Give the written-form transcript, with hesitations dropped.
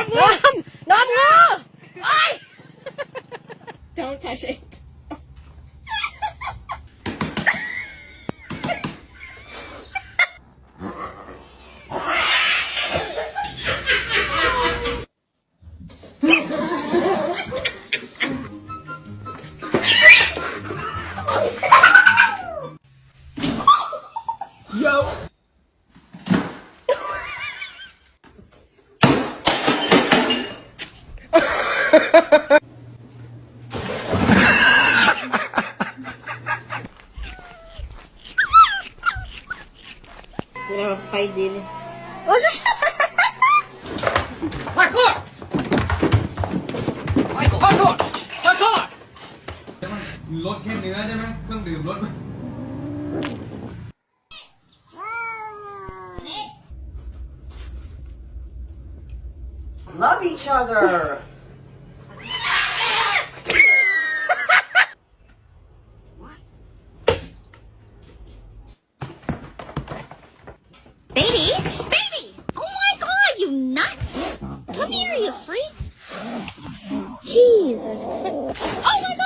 นมงูโอ้ย Don't touch it. Yo. Pinapakay din. Parkour! Parkour! Parkour! รถแค่เนื้อใช่ไหมเครื่องดื่มรถ Love each other. Baby? Baby! Oh my god, you nut! Come here, you freak! Jesus. Oh my god!